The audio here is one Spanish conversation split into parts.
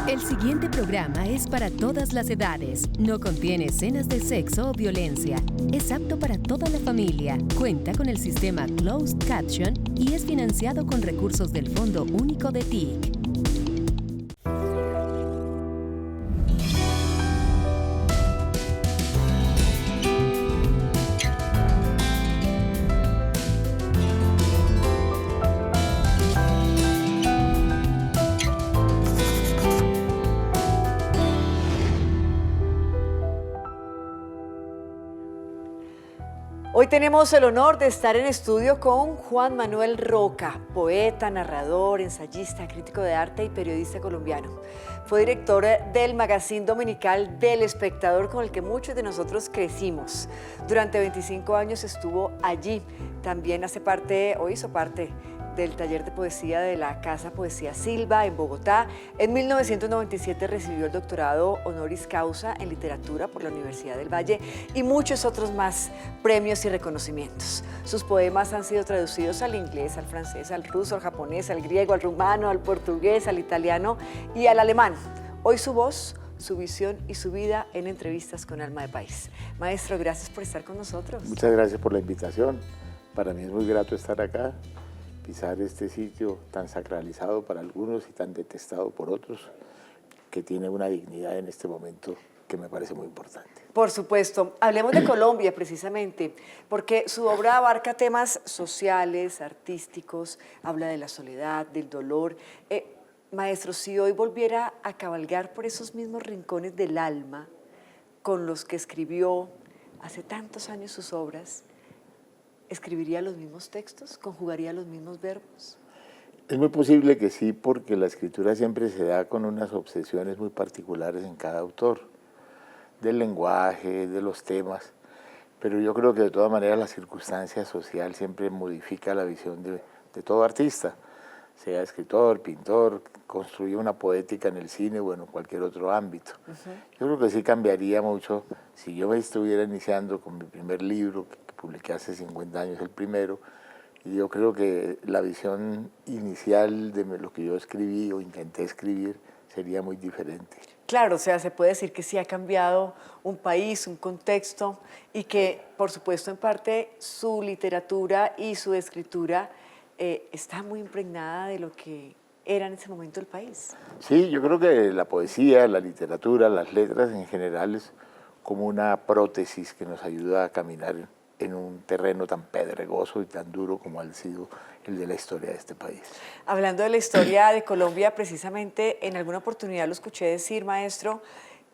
El siguiente programa es para todas las edades. No contiene escenas de sexo o violencia. Es apto para toda la familia. Cuenta con el sistema Closed Caption y es financiado con recursos del Fondo Único de TIC. Hoy tenemos el honor de estar en estudio con Juan Manuel Roca, poeta, narrador, ensayista, crítico de arte y periodista colombiano. Fue director del magazine dominical del Espectador, con el que muchos de nosotros crecimos. Durante 25 años estuvo allí. También hizo parte del taller de poesía de la Casa Poesía Silva en Bogotá. En 1997 recibió el doctorado honoris causa en literatura por la Universidad del Valle y muchos otros más premios y reconocimientos. Sus poemas han sido traducidos al inglés, al francés, al ruso, al japonés, al griego, al rumano, al portugués, al italiano y al alemán. Hoy su voz, su visión y su vida en entrevistas con Alma de País. Maestro, gracias por estar con nosotros. Muchas gracias por la invitación. Para mí es muy grato estar acá, pisar este sitio tan sacralizado para algunos y tan detestado por otros, que tiene una dignidad en este momento que me parece muy importante. Por supuesto. Hablemos de Colombia precisamente, porque su obra abarca temas sociales, artísticos, habla de la soledad, del dolor. Maestro, si hoy volviera a cabalgar por esos mismos rincones del alma con los que escribió hace tantos años sus obras, ¿escribiría los mismos textos? ¿Conjugaría los mismos verbos? Es muy posible que sí, porque la escritura siempre se da con unas obsesiones muy particulares en cada autor, del lenguaje, de los temas, pero yo creo que de todas maneras la circunstancia social siempre modifica la visión de todo artista, sea escritor, pintor, construye una poética en el cine o en cualquier otro ámbito. Yo creo que sí cambiaría mucho si yo me estuviera iniciando con mi primer libro, que publiqué hace 50 años, el primero, y yo creo que la visión inicial de lo que yo escribí o intenté escribir sería muy diferente. Claro, o sea, se puede decir que sí ha cambiado un país, un contexto, y que, por supuesto, en parte su literatura y su escritura está muy impregnada de lo que era en ese momento el país. Sí, yo creo que la poesía, la literatura, las letras en general es como una prótesis que nos ayuda a caminar en un terreno tan pedregoso y tan duro como ha sido el de la historia de este país. Hablando de la historia de Colombia, precisamente en alguna oportunidad lo escuché decir, maestro,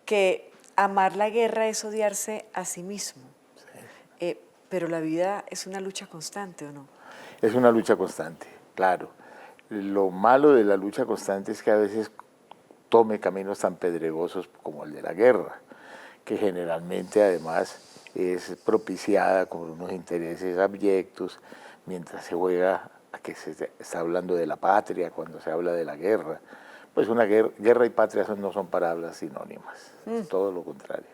que amar la guerra es odiarse a sí mismo. Sí. Pero la vida es una lucha constante, ¿o no? Es una lucha constante, claro. Lo malo de la lucha constante es que a veces tome caminos tan pedregosos como el de la guerra, que generalmente además es propiciada con unos intereses abyectos, mientras se juega a que se está hablando de la patria cuando se habla de la guerra. Pues una guerra y patria no son palabras sinónimas, es todo lo contrario.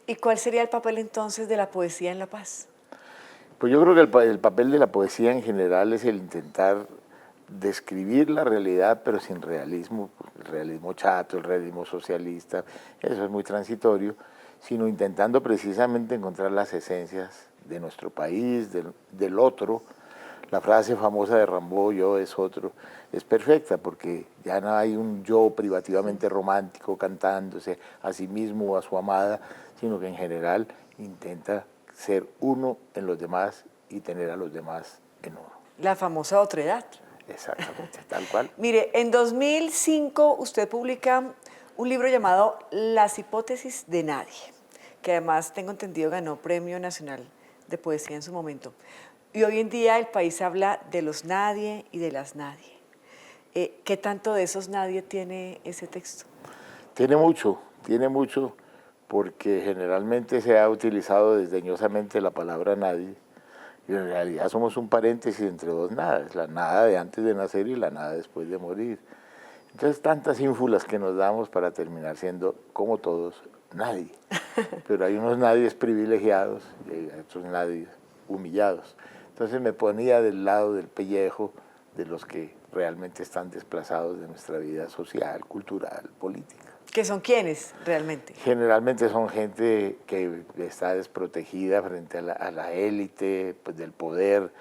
¿Y cuál sería el papel entonces de la poesía en la paz? Pues yo creo que el papel de la poesía en general es el intentar describir la realidad, pero sin realismo, el realismo chato, el realismo socialista, eso es muy transitorio, sino intentando precisamente encontrar las esencias de nuestro país, del otro. La frase famosa de Rimbaud, yo es otro, es perfecta, porque ya no hay un yo privativamente romántico cantándose a sí mismo o a su amada, sino que en general intenta ser uno en los demás y tener a los demás en uno. La famosa otredad. Exactamente, tal cual. Mire, en 2005 usted publica un libro llamado Las hipótesis de nadie, que además, tengo entendido, ganó Premio Nacional de Poesía en su momento. Y hoy en día el país habla de los nadie y de las nadie. ¿Qué tanto de esos nadie tiene ese texto? Tiene mucho, porque generalmente se ha utilizado desdeñosamente la palabra nadie, y en realidad somos un paréntesis entre dos nadas, la nada de antes de nacer y la nada después de morir. Entonces, tantas ínfulas que nos damos para terminar siendo, como todos, nadie. Pero hay unos nadies privilegiados y hay otros nadies humillados. Entonces me ponía del lado del pellejo de los que realmente están desplazados de nuestra vida social, cultural, política. ¿Qué son quiénes realmente? Generalmente son gente que está desprotegida frente a la élite pues, del poder,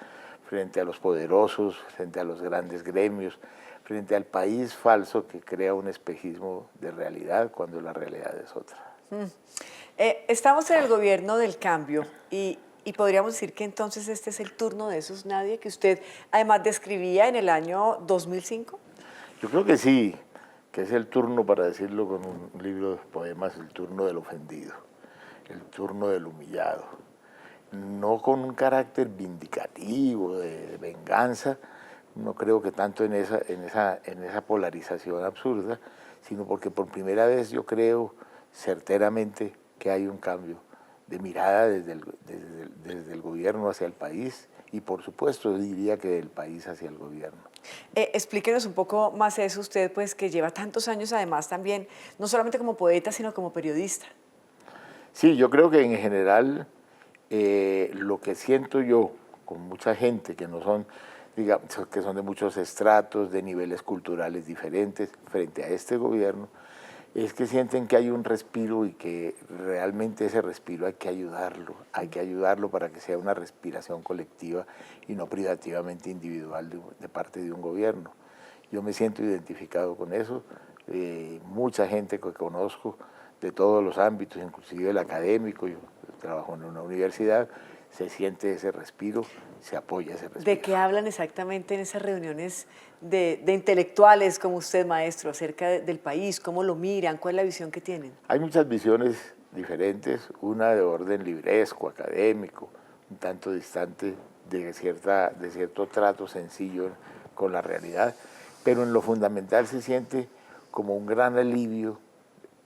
frente a los poderosos, frente a los grandes gremios, frente al país falso que crea un espejismo de realidad cuando la realidad es otra. Estamos en el gobierno del cambio y podríamos decir que entonces este es el turno de esos nadie que usted además describía en el año 2005. Yo creo que sí, que es el turno, para decirlo con un libro de poemas, el turno del ofendido, el turno del humillado. No con un carácter vindicativo, de venganza, no creo que tanto en esa polarización absurda, sino porque por primera vez yo creo certeramente que hay un cambio de mirada desde el gobierno hacia el país y por supuesto diría que del país hacia el gobierno. Explíquenos un poco más eso, usted pues que lleva tantos años además también, no solamente como poeta, sino como periodista. Sí, yo creo que en general lo que siento yo con mucha gente que no son, digamos, que son de muchos estratos, de niveles culturales diferentes frente a este gobierno, es que sienten que hay un respiro y que realmente ese respiro hay que ayudarlo para que sea una respiración colectiva y no privativamente individual de parte de un gobierno. Yo me siento identificado con eso, mucha gente que conozco de todos los ámbitos, inclusive el académico, yo trabajo en una universidad, se siente ese respiro, se apoya ese respiro. ¿De qué hablan exactamente en esas reuniones de intelectuales como usted, maestro, acerca del país? ¿Cómo lo miran? ¿Cuál es la visión que tienen? Hay muchas visiones diferentes, una de orden libresco, académico, un tanto distante de cierto trato sencillo con la realidad, pero en lo fundamental se siente como un gran alivio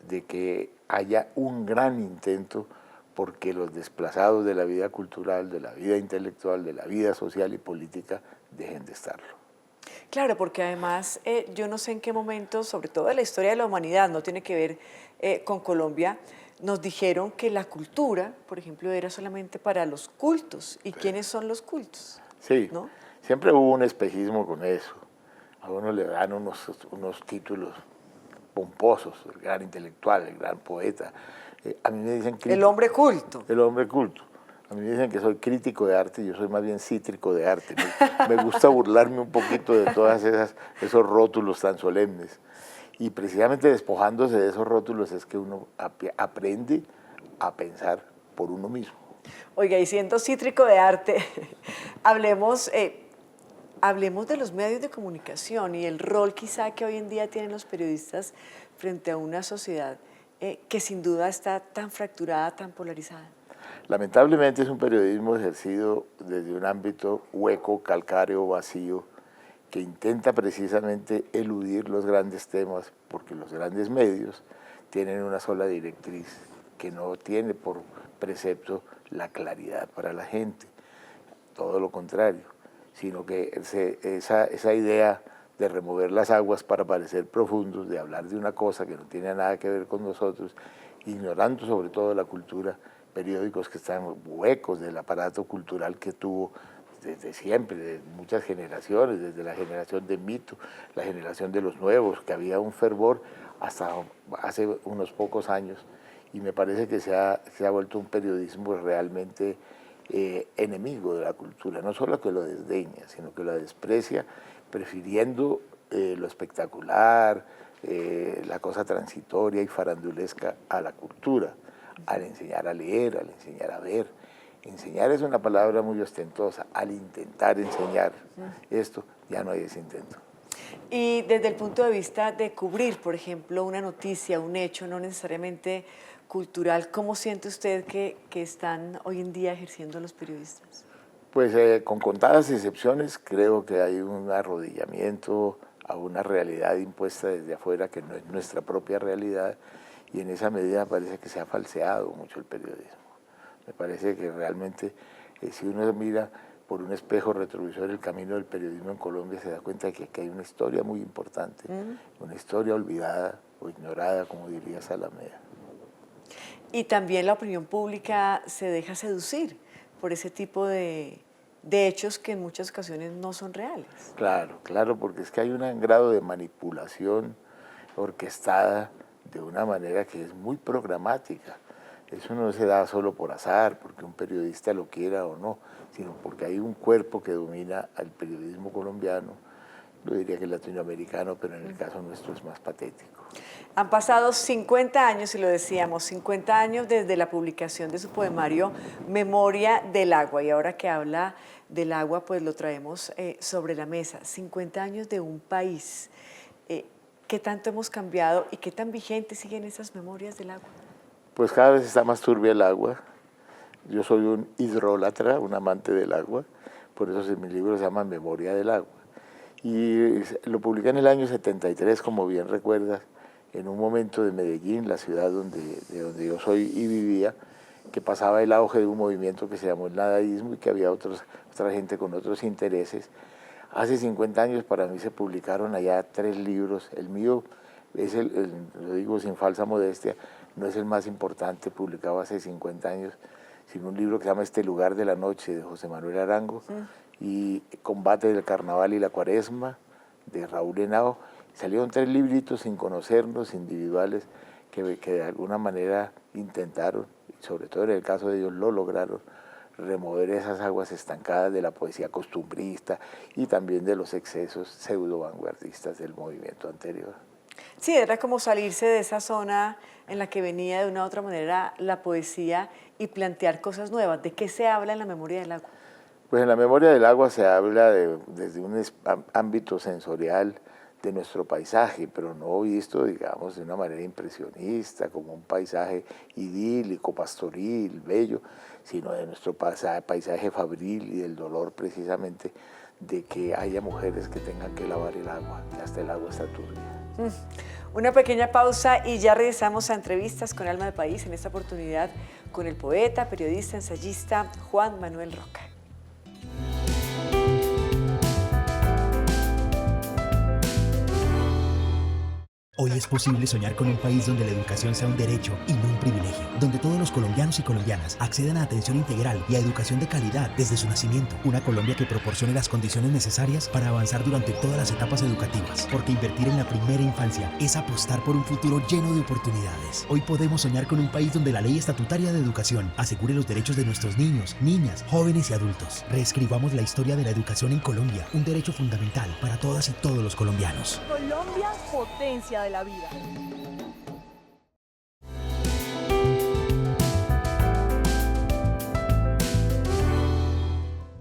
de que haya un gran intento porque los desplazados de la vida cultural, de la vida intelectual, de la vida social y política dejen de estarlo. Claro, porque además yo no sé en qué momento, sobre todo en la historia de la humanidad, no tiene que ver con Colombia, nos dijeron que la cultura, por ejemplo, era solamente para los cultos. ¿Y quiénes son los cultos? Sí, ¿no? Siempre hubo un espejismo con eso. A uno le dan unos títulos pomposos, el gran intelectual, el gran poeta. A mí me dicen el hombre culto. El hombre culto. A mí me dicen que soy crítico de arte, yo soy más bien cítrico de arte. Me gusta burlarme un poquito de todos esos rótulos tan solemnes. Y precisamente despojándose de esos rótulos es que uno aprende a pensar por uno mismo. Oiga, y siendo cítrico de arte, hablemos de los medios de comunicación y el rol quizá que hoy en día tienen los periodistas frente a una sociedad que sin duda está tan fracturada, tan polarizada. Lamentablemente es un periodismo ejercido desde un ámbito hueco, calcáreo, vacío, que intenta precisamente eludir los grandes temas, porque los grandes medios tienen una sola directriz, que no tiene por precepto la claridad para la gente, todo lo contrario, sino que esa idea de remover las aguas para parecer profundos, de hablar de una cosa que no tiene nada que ver con nosotros, ignorando sobre todo la cultura, periódicos que están huecos del aparato cultural que tuvo desde siempre, de muchas generaciones, desde la generación de Mito, la generación de los nuevos, que había un fervor hasta hace unos pocos años, y me parece que se ha vuelto un periodismo realmente enemigo de la cultura, no solo que lo desdeña, sino que lo desprecia, prefiriendo lo espectacular, la cosa transitoria y farandulesca a la cultura, al enseñar a leer, al enseñar a ver. Enseñar es una palabra muy ostentosa, al intentar enseñar esto ya no hay ese intento. Y desde el punto de vista de cubrir, por ejemplo, una noticia, un hecho, no necesariamente cultural, ¿cómo siente usted que están hoy en día ejerciendo los periodistas? Pues con contadas excepciones creo que hay un arrodillamiento a una realidad impuesta desde afuera que no es nuestra propia realidad y en esa medida parece que se ha falseado mucho el periodismo. Me parece que realmente si uno mira por un espejo retrovisor el camino del periodismo en Colombia se da cuenta de que aquí hay una historia muy importante, una historia olvidada o ignorada, como diría Salamea. Y también la opinión pública se deja seducir por ese tipo de de hechos que en muchas ocasiones no son reales. Claro, claro, porque es que hay un grado de manipulación orquestada de una manera que es muy programática. Eso no se da solo por azar, porque un periodista lo quiera o no, sino porque hay un cuerpo que domina al periodismo colombiano, yo diría que latinoamericano, pero en el caso nuestro es más patético. Han pasado 50 años, y lo decíamos, 50 años desde la publicación de su poemario Memoria del Agua, y ahora que habla del agua, pues lo traemos sobre la mesa. 50 años de un país. ¿Qué tanto hemos cambiado y qué tan vigentes siguen esas memorias del agua? Pues cada vez está más turbia el agua. Yo soy un hidrólatra, un amante del agua, por eso mi libro se llama Memoria del Agua. Y lo publiqué en el año 73, como bien recuerdas, en un momento de Medellín, la ciudad de donde yo soy y vivía, que pasaba el auge de un movimiento que se llamó el nadaísmo y que había otra gente con otros intereses. Hace 50 años para mí se publicaron allá 3 libros. El mío es lo digo sin falsa modestia, no es el más importante publicado hace 50 años, sino un libro que se llama Este lugar de la noche, de José Manuel Arango, y Combate del Carnaval y la Cuaresma, de Raúl Henao. Salieron 3 libritos sin conocernos, individuales, que de alguna manera intentaron, sobre todo en el caso de ellos lo lograron, remover esas aguas estancadas de la poesía costumbrista y también de los excesos pseudo vanguardistas del movimiento anterior. Sí, era como salirse de esa zona en la que venía de una u otra manera la poesía y plantear cosas nuevas. ¿De qué se habla en la Memoria del Agua? Pues en la Memoria del Agua se habla desde un ámbito sensorial de nuestro paisaje, pero no visto, digamos, de una manera impresionista, como un paisaje idílico, pastoril, bello, sino de nuestro paisaje fabril y del dolor precisamente de que haya mujeres que tengan que lavar el agua, que hasta el agua está turbia. Una pequeña pausa y ya regresamos a entrevistas con Alma de País, en esta oportunidad con el poeta, periodista, ensayista Juan Manuel Roca. Hoy es posible soñar con un país donde la educación sea un derecho y no un privilegio, donde todos los colombianos y colombianas accedan a atención integral y a educación de calidad desde su nacimiento. Una Colombia que proporcione las condiciones necesarias para avanzar durante todas las etapas educativas, porque invertir en la primera infancia es apostar por un futuro lleno de oportunidades. Hoy podemos soñar con un país donde la ley estatutaria de educación asegure los derechos de nuestros niños, niñas, jóvenes y adultos. Reescribamos la historia de la educación en Colombia, un derecho fundamental para todas y todos los colombianos. Colombia, potencia de la vida.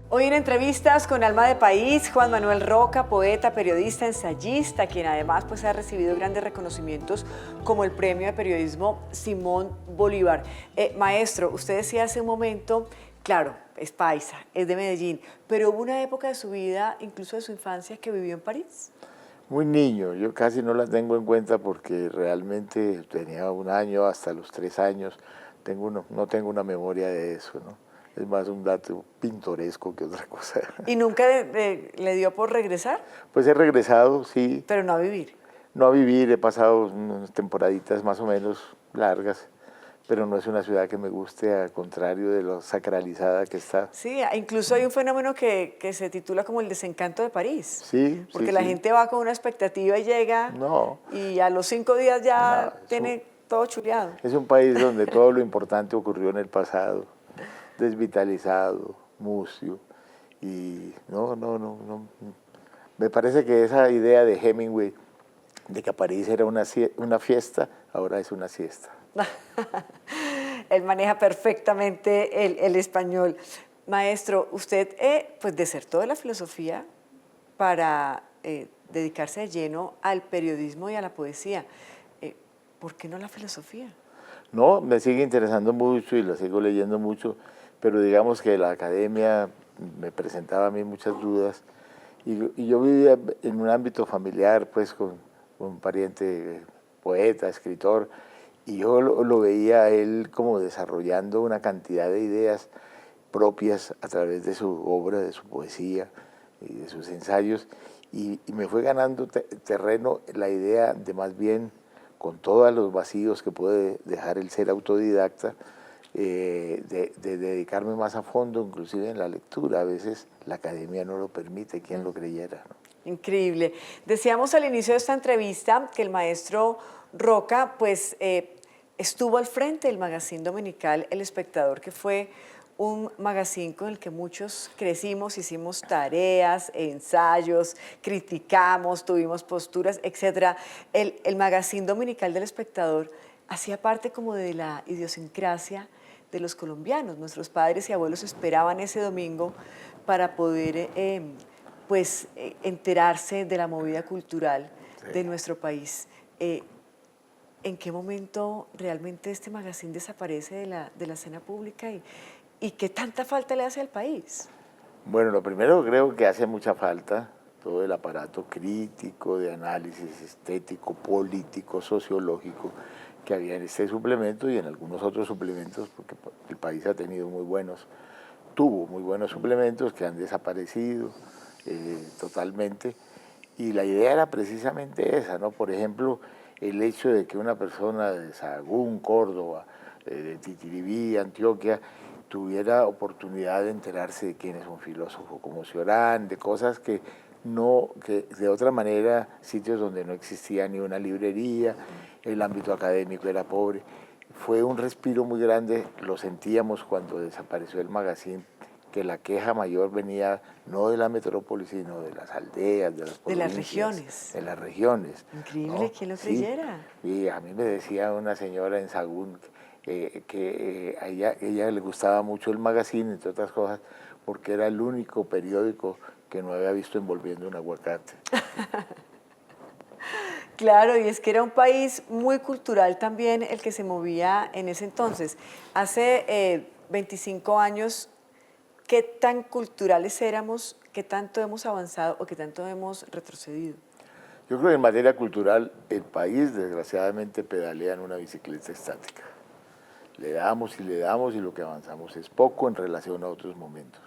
Hoy en entrevistas con Alma de País, Juan Manuel Roca, poeta, periodista, ensayista, quien además pues, ha recibido grandes reconocimientos como el Premio de Periodismo Simón Bolívar. Maestro, usted decía hace un momento, claro, es paisa, es de Medellín, pero hubo una época de su vida, incluso de su infancia, que vivió en París. Muy niño, yo casi no la tengo en cuenta porque realmente tenía 1 año hasta los 3 años, no tengo una memoria de eso, ¿no? Es más un dato pintoresco que otra cosa. ¿Y nunca le dio por regresar? Pues he regresado, sí. Pero no a vivir. No a vivir, he pasado unas temporaditas más o menos largas, pero no es una ciudad que me guste, al contrario de lo sacralizada que está. Sí, incluso hay un fenómeno que se titula como el desencanto de París. Sí, porque sí, la sí. gente va con una expectativa y llega y a los 5 días ya tiene todo chuleado. Es un país donde todo lo importante ocurrió en el pasado, desvitalizado, musio, y no. Me parece que esa idea de Hemingway de que París era una fiesta, ahora es una siesta. Él maneja perfectamente el español. Maestro, usted pues desertó de la filosofía para dedicarse de lleno al periodismo y a la poesía. ¿Por qué no la filosofía? No, me sigue interesando mucho y la sigo leyendo mucho, pero digamos que la academia me presentaba a mí muchas dudas y yo vivía en un ámbito familiar, pues con un pariente poeta, escritor, y yo lo veía a él como desarrollando una cantidad de ideas propias a través de su obra, de su poesía y de sus ensayos, y me fue ganando terreno la idea de más bien, con todos los vacíos que puede dejar el ser autodidacta, de dedicarme más a fondo, inclusive en la lectura. A veces la academia no lo permite, quien lo creyera, ¿no? Increíble. Decíamos al inicio de esta entrevista que el maestro Roca, pues, estuvo al frente del magazine dominical El Espectador, que fue un magazine con el que muchos crecimos, hicimos tareas, ensayos, criticamos, tuvimos posturas, etc. El magazine dominical del Espectador hacía parte como de la idiosincrasia de los colombianos. Nuestros padres y abuelos esperaban ese domingo para poder enterarse de la movida cultural de nuestro país. ¿En qué momento realmente este magazine desaparece de la escena pública y qué tanta falta le hace al país? Bueno, lo primero creo que hace mucha falta todo el aparato crítico, de análisis estético, político, sociológico que había en este suplemento y en algunos otros suplementos, porque el país ha tenido tuvo muy buenos suplementos que han desaparecido totalmente, y la idea era precisamente esa, ¿no? Por ejemplo, el hecho de que una persona de Sahagún, Córdoba, de Titiribí, Antioquia, tuviera oportunidad de enterarse de quién es un filósofo como Cioran, de cosas que de otra manera, sitios donde no existía ni una librería, el ámbito académico era pobre. Fue un respiro muy grande, lo sentíamos cuando desapareció el magazine, que la queja mayor venía no de la metrópoli, sino de las aldeas, de las provincias. De las regiones. De las regiones. Increíble, ¿no? ¿quién lo creyera? Sí, y a mí me decía una señora en Sahagún que a ella le gustaba mucho el magazine, entre otras cosas, porque era el único periódico que no había visto envolviendo un aguacate. Claro, y es que era un país muy cultural también el que se movía en ese entonces. Hace 25 años, ¿qué tan culturales éramos? ¿Qué tanto hemos avanzado o qué tanto hemos retrocedido? Yo creo que en materia cultural el país desgraciadamente pedalea en una bicicleta estática. Le damos y lo que avanzamos es poco en relación a otros momentos.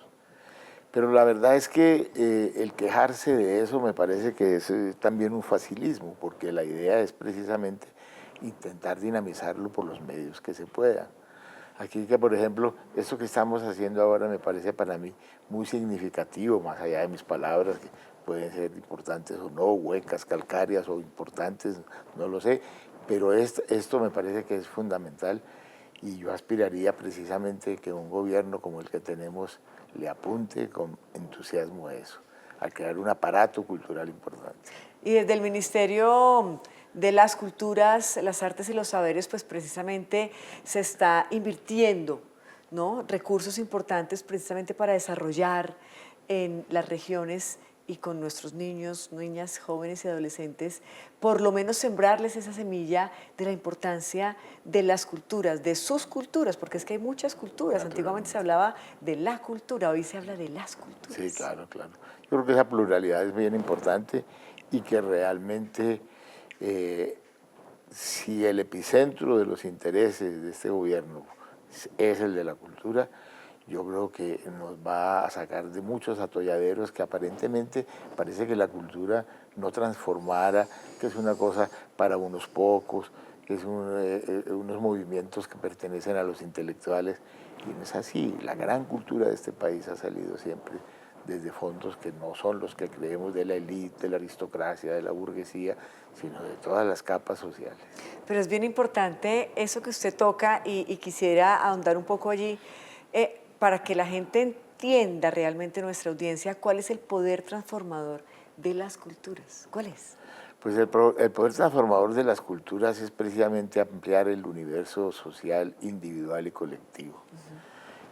Pero la verdad es que el quejarse de eso me parece que es también un facilismo, porque la idea es precisamente intentar dinamizarlo por los medios que se puedan. Aquí que, por ejemplo, esto que estamos haciendo ahora me parece para mí muy significativo, más allá de mis palabras, que pueden ser importantes o no, huecas, calcáreas o importantes, no lo sé, pero esto me parece que es fundamental y yo aspiraría precisamente que un gobierno como el que tenemos le apunte con entusiasmo a eso, a crear un aparato cultural importante. Y desde el Ministerio de las Culturas, las Artes y los Saberes, pues precisamente se está invirtiendo, ¿no?, recursos importantes precisamente para desarrollar en las regiones y con nuestros niños, niñas, jóvenes y adolescentes, por lo menos sembrarles esa semilla de la importancia de las culturas, de sus culturas, porque es que hay muchas culturas. Antiguamente se hablaba de la cultura, hoy se habla de las culturas. Sí, claro, claro. Yo creo que esa pluralidad es bien importante y que realmente si el epicentro de los intereses de este gobierno es el de la cultura, yo creo que nos va a sacar de muchos atolladeros que aparentemente parece que la cultura no transformara, que es una cosa para unos pocos, que es unos movimientos que pertenecen a los intelectuales, y no es así. La gran cultura de este país ha salido siempre desde fondos que no son los que creemos de la élite, de la aristocracia, de la burguesía, sino de todas las capas sociales. Pero es bien importante eso que usted toca y quisiera ahondar un poco allí, para que la gente entienda realmente, nuestra audiencia, cuál es el poder transformador de las culturas. ¿Cuál es? Pues el poder transformador de las culturas es precisamente ampliar el universo social, individual y colectivo.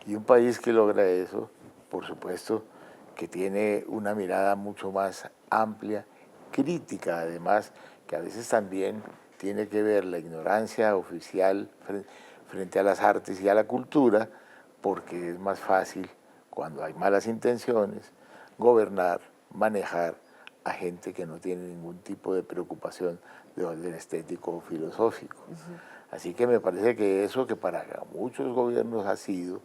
Y un país que logra eso, por supuesto, que tiene una mirada mucho más amplia, crítica además, que a veces también tiene que ver la ignorancia oficial frente a las artes y a la cultura, porque es más fácil, cuando hay malas intenciones, gobernar, manejar a gente que no tiene ningún tipo de preocupación de orden estético o filosófico. Así que me parece que eso, que para muchos gobiernos ha sido,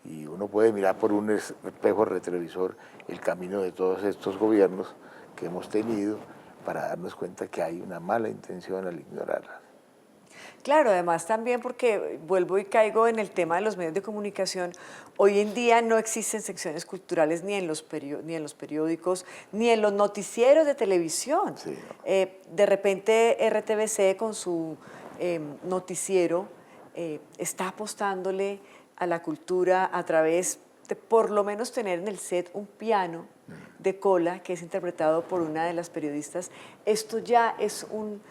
y uno puede mirar por un espejo retrovisor el camino de todos estos gobiernos que hemos tenido, para darnos cuenta que hay una mala intención al ignorarla. Claro, además también porque vuelvo y caigo en el tema de los medios de comunicación. Hoy en día no existen secciones culturales ni en los periódicos, ni en los noticieros de televisión. Sí. De repente RTBC con su noticiero está apostándole a la cultura a través de por lo menos tener en el set un piano de cola que es interpretado por una de las periodistas. Esto ya es un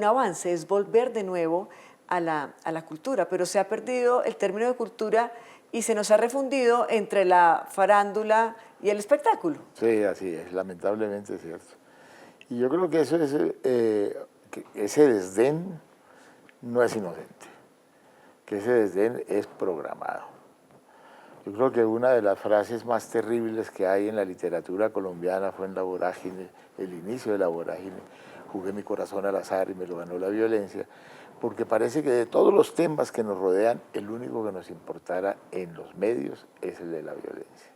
avance, es volver de nuevo a la cultura, pero se ha perdido el término de cultura y se nos ha refundido entre la farándula y el espectáculo. Sí, así es, lamentablemente es cierto. Y yo creo que eso es, que ese desdén no es inocente, que ese desdén es programado. Yo creo que una de las frases más terribles que hay en la literatura colombiana fue en La Vorágine, el inicio de La Vorágine. Jugué mi corazón al azar y me lo ganó la violencia, porque parece que de todos los temas que nos rodean, el único que nos importara en los medios es el de la violencia.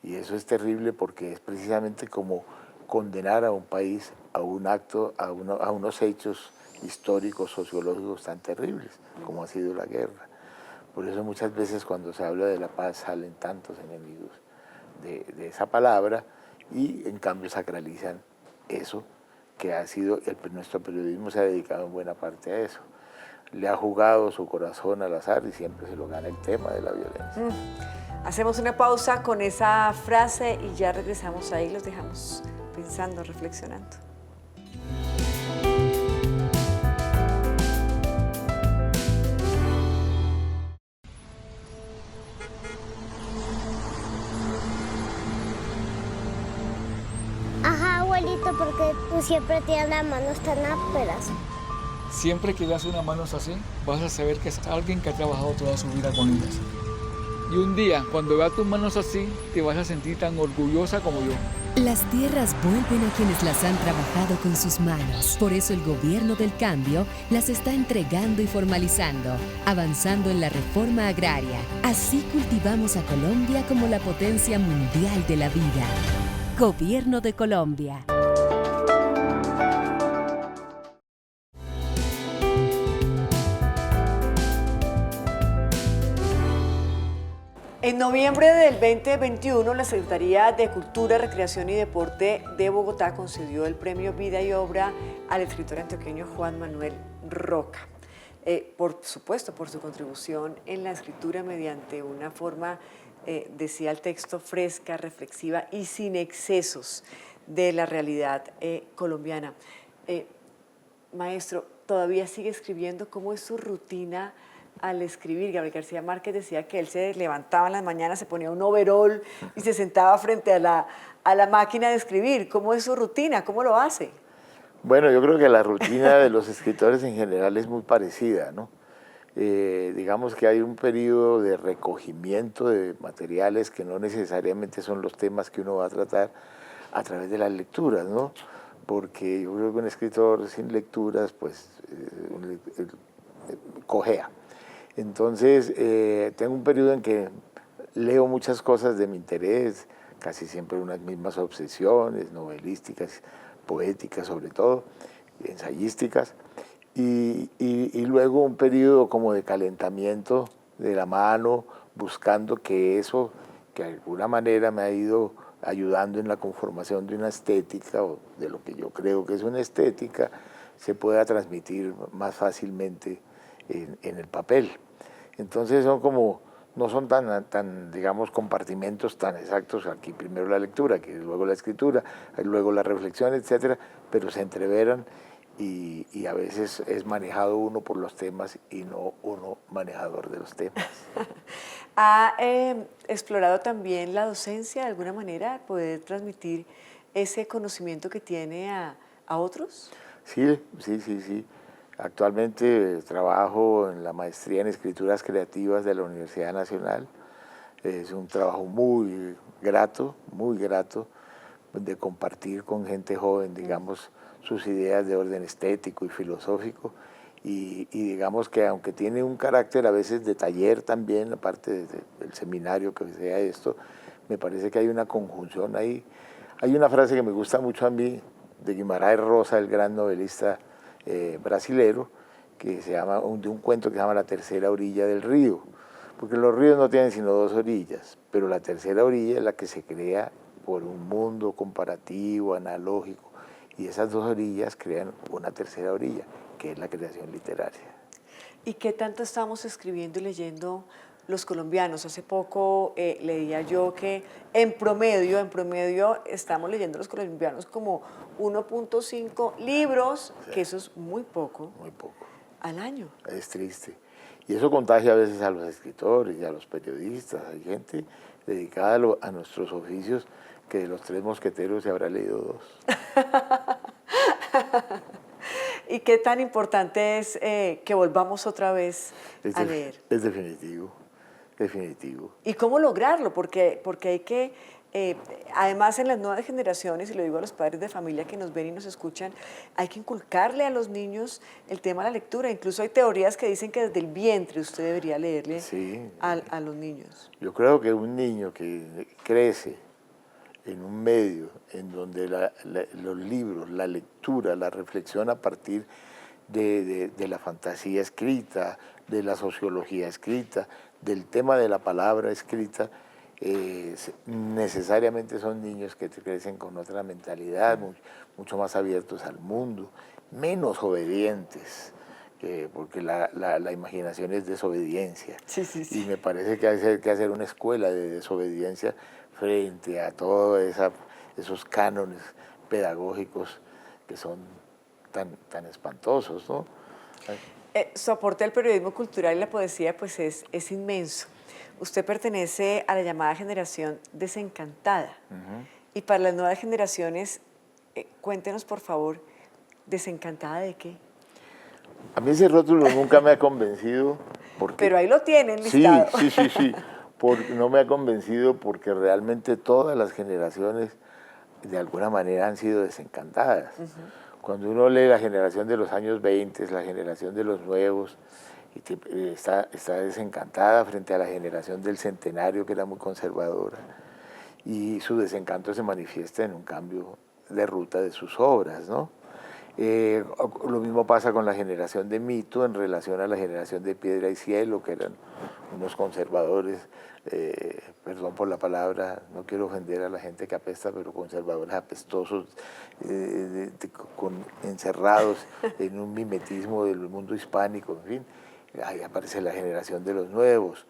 Y eso es terrible porque es precisamente como condenar a un país a un acto, a unos hechos históricos, sociológicos tan terribles como ha sido la guerra. Por eso muchas veces cuando se habla de la paz salen tantos enemigos de esa palabra y en cambio sacralizan eso que ha sido, nuestro periodismo se ha dedicado en buena parte a eso. Le ha jugado su corazón al azar y siempre se lo gana el tema de la violencia. Hacemos una pausa con esa frase y ya regresamos ahí, los dejamos pensando, reflexionando. Ajá, abuelito, porque tú siempre tienes las manos tan ásperas. Siempre que veas unas manos así, vas a saber que es alguien que ha trabajado toda su vida con ellas. Y un día, cuando veas tus manos así, te vas a sentir tan orgullosa como yo. Las tierras vuelven a quienes las han trabajado con sus manos. Por eso el gobierno del cambio las está entregando y formalizando, avanzando en la reforma agraria. Así cultivamos a Colombia como la potencia mundial de la vida. Gobierno de Colombia. En noviembre del 2021, la Secretaría de Cultura, Recreación y Deporte de Bogotá concedió el premio Vida y Obra al escritor antioqueño Juan Manuel Roca. Por supuesto, por su contribución en la escritura mediante una forma, decía el texto, fresca, reflexiva y sin excesos de la realidad colombiana. Maestro, ¿todavía sigue escribiendo? ¿Cómo es su rutina al escribir? Gabriel García Márquez decía que él se levantaba en las mañanas, se ponía un overol y se sentaba frente a la máquina de escribir. ¿Cómo es su rutina? ¿Cómo lo hace? Bueno, yo creo que la rutina de los escritores en general es muy parecida, ¿no? Digamos que hay un periodo de recogimiento de materiales que no necesariamente son los temas que uno va a tratar a través de las lecturas, ¿no? Porque yo creo que un escritor sin lecturas, pues, cojea. Entonces, tengo un periodo en que leo muchas cosas de mi interés, casi siempre unas mismas obsesiones, novelísticas, poéticas sobre todo, ensayísticas, y luego un periodo como de calentamiento de la mano, buscando que eso, que de alguna manera me ha ido ayudando en la conformación de una estética, o de lo que yo creo que es una estética, se pueda transmitir más fácilmente en el papel. Entonces son como, no son tan, digamos, compartimentos tan exactos, aquí primero la lectura, que luego la escritura, luego la reflexión, etcétera, pero se entreveran y a veces es manejado uno por los temas y no uno manejador de los temas. ¿Ha explorado también la docencia de alguna manera, poder transmitir ese conocimiento que tiene a otros? Sí. Actualmente trabajo en la maestría en escrituras creativas de la Universidad Nacional. Es un trabajo muy grato de compartir con gente joven, digamos, sus ideas de orden estético y filosófico. Y digamos que aunque tiene un carácter a veces de taller también, aparte del seminario que sea esto, me parece que hay una conjunción ahí. Hay una frase que me gusta mucho a mí, de Guimarães Rosa, el gran novelista brasilero, que se llama, de un cuento que se llama La tercera orilla del río, porque los ríos no tienen sino dos orillas, pero la tercera orilla es la que se crea por un mundo comparativo, analógico, y esas dos orillas crean una tercera orilla, que es la creación literaria. ¿Y qué tanto estamos escribiendo y leyendo los colombianos? Hace poco leía yo que en promedio estamos leyendo los colombianos como 1.5 libros, sí, que eso es muy poco. Muy poco. Al año. Es triste. Y eso contagia a veces a los escritores y a los periodistas. Hay gente dedicada a nuestros oficios que de los 3 mosqueteros se habrá leído 2. ¿Y qué tan importante es que volvamos otra vez a leer? Es definitivo, definitivo. ¿Y cómo lograrlo? Porque hay que, además en las nuevas generaciones, y lo digo a los padres de familia que nos ven y nos escuchan, hay que inculcarle a los niños el tema de la lectura. Incluso hay teorías que dicen que desde el vientre usted debería leerle, sí, a los niños. Yo creo que un niño que crece en un medio en donde los libros, la lectura, la reflexión a partir de la fantasía escrita, de la sociología escrita, del tema de la palabra escrita, necesariamente son niños que crecen con otra mentalidad, mucho más abiertos al mundo, menos obedientes, porque la imaginación es desobediencia. Sí, sí, sí. Y me parece que hay que hacer una escuela de desobediencia frente a todos esos cánones pedagógicos que son tan espantosos, ¿no? Su aporte al periodismo cultural y la poesía pues es inmenso. Usted pertenece a la llamada generación desencantada. Y para las nuevas generaciones, cuéntenos por favor, ¿desencantada de qué? A mí ese rótulo nunca me ha convencido. Pero ahí lo tienen listado. Sí. No me ha convencido porque realmente todas las generaciones de alguna manera han sido desencantadas. Cuando uno lee la generación de los años 20, la generación de los nuevos, está desencantada frente a la generación del centenario que era muy conservadora, y su desencanto se manifiesta en un cambio de ruta de sus obras, ¿no? Lo mismo pasa con la generación de Mito en relación a la generación de Piedra y Cielo, que eran unos conservadores, perdón por la palabra, no quiero ofender a la gente que apesta, pero conservadores apestosos, encerrados en un mimetismo del mundo hispánico, en fin. Ahí aparece la generación de los nuevos.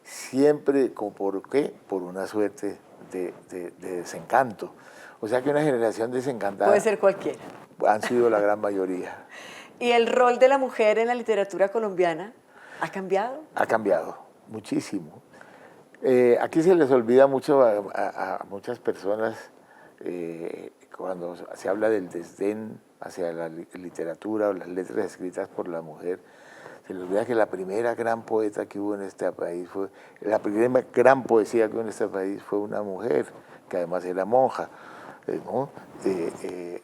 Siempre, ¿por qué? Por una suerte de desencanto. O sea que una generación desencantada... Puede ser cualquiera. Han sido la gran mayoría. ¿Y el rol de la mujer en la literatura colombiana ha cambiado? Ha cambiado, muchísimo. Aquí se les olvida mucho a muchas personas cuando se habla del desdén hacia la literatura o las letras escritas por la mujer. Se les olvida que la primera gran poeta que hubo en este país la primera gran poesía que hubo en este país fue una mujer, que además era monja, ¿no?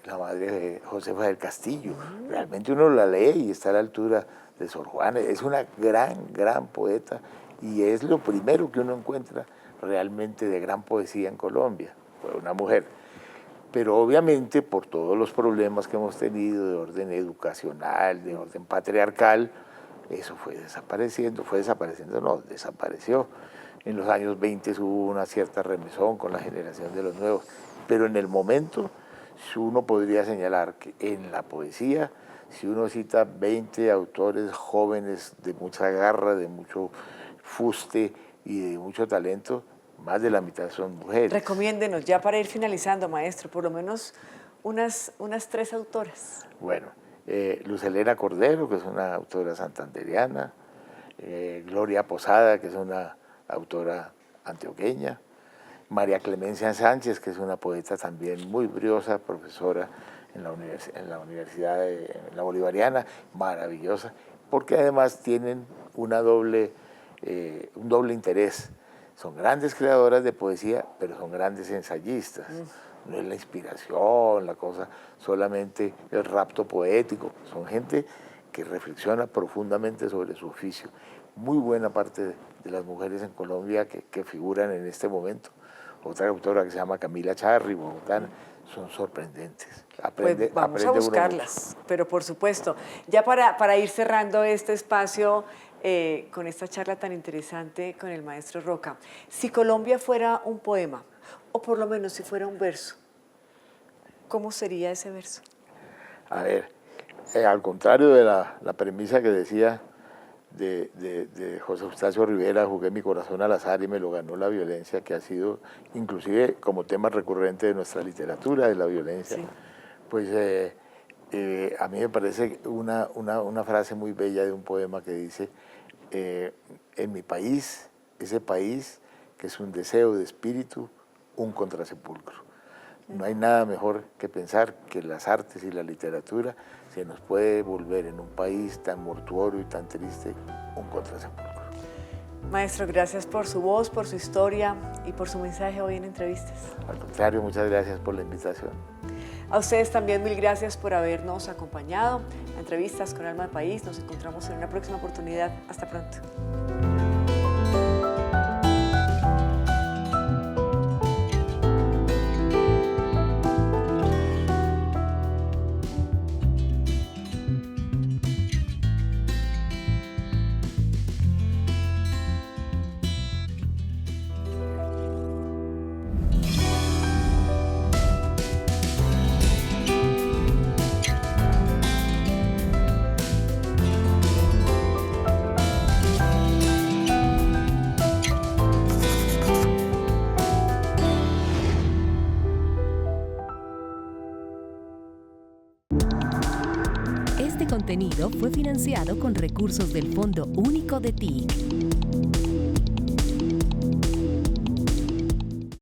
La madre de Josefa del Castillo. Realmente uno la lee y está a la altura de Sor Juana. Es una gran poeta y es lo primero que uno encuentra realmente de gran poesía en Colombia, fue una mujer. Pero obviamente por todos los problemas que hemos tenido de orden educacional, de orden patriarcal, eso desapareció. En los años 20 hubo una cierta remesón con la generación de los nuevos, pero en el momento uno podría señalar que en la poesía, si uno cita 20 autores jóvenes de mucha garra, de mucho fuste y de mucho talento, más de la mitad son mujeres. Recomiéndenos, ya para ir finalizando, maestro, por lo menos unas 3 autoras. Bueno, Luz Helena Cordero, que es una autora santandereana, Gloria Posada, que es una autora antioqueña, María Clemencia Sánchez, que es una poeta también muy briosa, profesora en la Universidad de la Bolivariana, maravillosa, porque además tienen un doble interés. Son grandes creadoras de poesía, pero son grandes ensayistas. No es la inspiración, la cosa, solamente el rapto poético. Son gente que reflexiona profundamente sobre su oficio. Muy buena parte de las mujeres en Colombia que figuran en este momento. Otra autora que se llama Camila Charri, bogotana, son sorprendentes. Pues vamos a buscarlas, pero por supuesto. Ya para ir cerrando este espacio con esta charla tan interesante con el maestro Roca, si Colombia fuera un poema, o por lo menos si fuera un verso, ¿cómo sería ese verso? A ver, al contrario de la premisa que decía de José Eustacio Rivera, jugué mi corazón al azar y me lo ganó la violencia, que ha sido inclusive como tema recurrente de nuestra literatura, de la violencia, sí. Pues a mí me parece una frase muy bella de un poema que dice, en mi país, ese país que es un deseo de espíritu, un contrasepulcro. No hay nada mejor que pensar que las artes y la literatura se nos puede volver en un país tan mortuorio y tan triste un contrasepulcro. Maestro, gracias por su voz, por su historia y por su mensaje hoy en Entrevistas. Al contrario, muchas gracias por la invitación. A ustedes también mil gracias por habernos acompañado a Entrevistas con Alma del País. Nos encontramos en una próxima oportunidad. Hasta pronto. Este contenido fue financiado con recursos del Fondo Único de TIC.